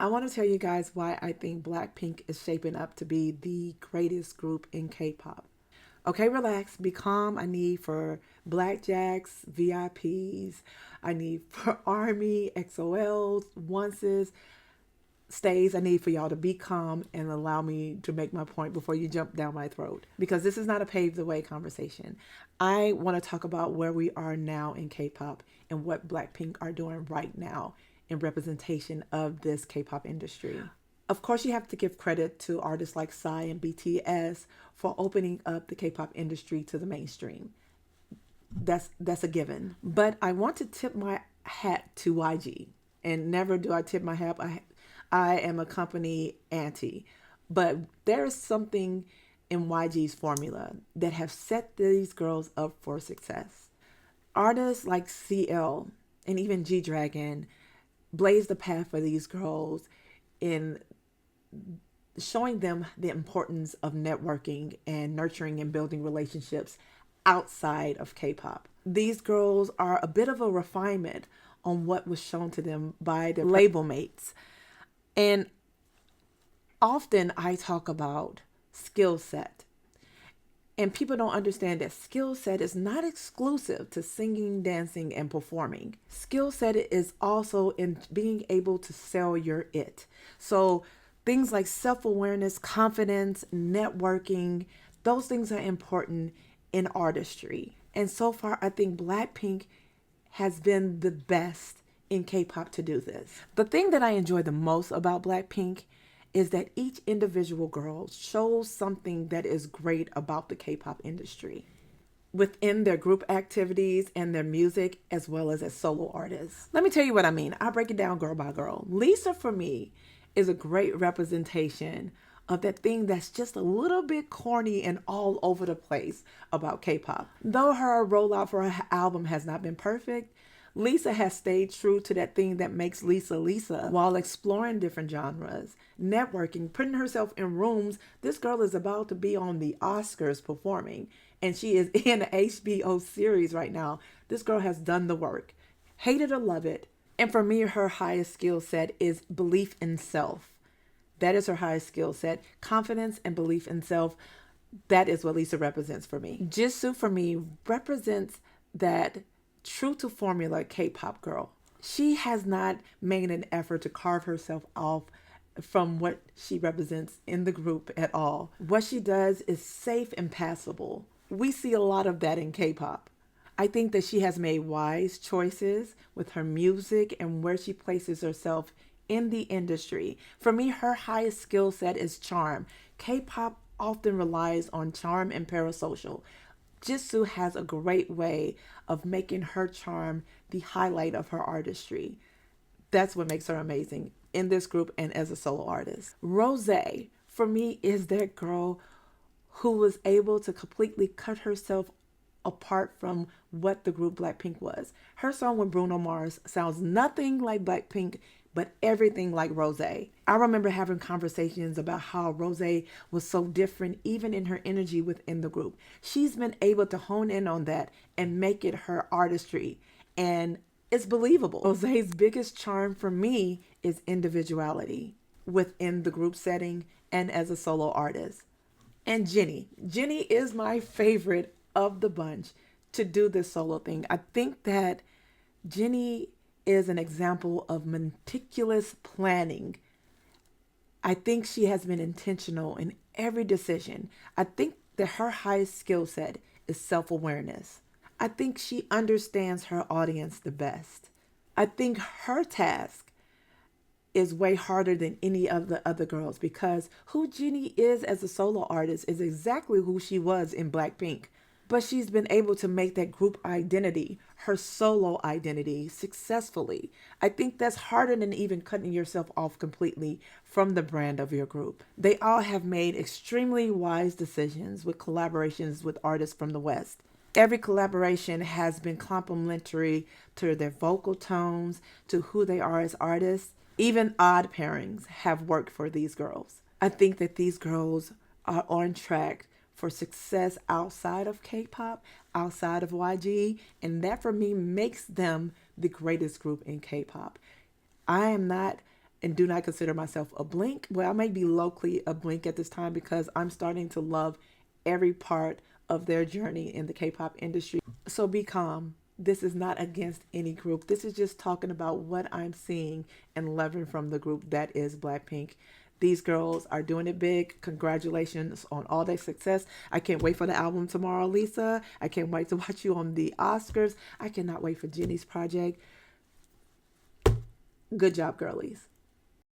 I want to tell you guys why I think Blackpink is shaping up to be the greatest group in K-pop. Okay, relax, be calm. I need for blackjacks, VIPs. I need for Army, XOLs, onces, stays. I need for y'all to be calm and allow me to make my point before you jump down my throat. Because this is not a pave the way conversation. I want to talk about where we are now in K-pop and what Blackpink are doing right now in representation of this K-pop industry. Of course, you have to give credit to artists like Psy and BTS for opening up the K-pop industry to the mainstream. That's a given. But I want to tip my hat to YG, and never do I tip my hat. I am a company auntie, but there is something in YG's formula that have set these girls up for success. Artists like CL and even G Dragon blaze the path for these girls in showing them the importance of networking and nurturing and building relationships outside of K-pop. These girls are a bit of a refinement on what was shown to them by their label mates. And often I talk about skill set. And people don't understand that skill set is not exclusive to singing, dancing, and performing. Skill set is also in being able to sell your it. So things like self-awareness, confidence, networking, those things are important in artistry. And so far, I think Blackpink has been the best in K-pop to do this. The thing that I enjoy the most about Blackpink is that each individual girl shows something that is great about the K-pop industry within their group activities and their music, as well as solo artists. Let me tell you what I mean. I'll break it down girl by girl. Lisa, for me, is a great representation of that thing that's just a little bit corny and all over the place about K-pop. Though her rollout for her album has not been perfect, Lisa has stayed true to that thing that makes Lisa Lisa while exploring different genres, networking, putting herself in rooms. This girl is about to be on the Oscars performing, and she is in an HBO series right now. This girl has done the work. Hate it or love it. And for me, her highest skill set is belief in self. That is her highest skill set. Confidence and belief in self. That is what Lisa represents for me. Jisoo, for me, represents that true to formula K-pop girl. She has not made an effort to carve herself off from what she represents in the group at all. What she does is safe and passable. We see a lot of that in K-pop. I think that she has made wise choices with her music and where she places herself in the industry. For me, her highest skill set is charm. K-pop often relies on charm and parasocial. Jisoo has a great way of making her charm the highlight of her artistry. That's what makes her amazing in this group and as a solo artist. Rosé, for me, is that girl who was able to completely cut herself apart from what the group Blackpink was. Her song with Bruno Mars sounds nothing like Blackpink, but everything like Rosé. I remember having conversations about how Rosé was so different even in her energy within the group. She's been able to hone in on that and make it her artistry, and it's believable. Rosé's biggest charm for me is individuality within the group setting and as a solo artist. And Jennie. Jennie is my favorite of the bunch to do this solo thing. I think that Jennie is an example of meticulous planning. I think she has been intentional in every decision. I think that her highest skill set is self-awareness. I think she understands her audience the best. I think her task is way harder than any of the other girls, because who Jennie is as a solo artist is exactly who she was in Blackpink. But she's been able to make that group identity her solo identity successfully. I think that's harder than even cutting yourself off completely from the brand of your group. They all have made extremely wise decisions with collaborations with artists from the West. Every collaboration has been complementary to their vocal tones, to who they are as artists. Even odd pairings have worked for these girls. I think that these girls are on track for success outside of K-pop, outside of YG, and that for me makes them the greatest group in K-pop. I am not and do not consider myself a Blink. Well, I may be locally a Blink at this time because I'm starting to love every part of their journey in the K-pop industry. So be calm. This is not against any group. This is just talking about what I'm seeing and loving from the group that is Blackpink. These girls are doing it big. Congratulations on all their success. I can't wait for the album tomorrow, Lisa. I can't wait to watch you on the Oscars. I cannot wait for Jennie's project. Good job, girlies.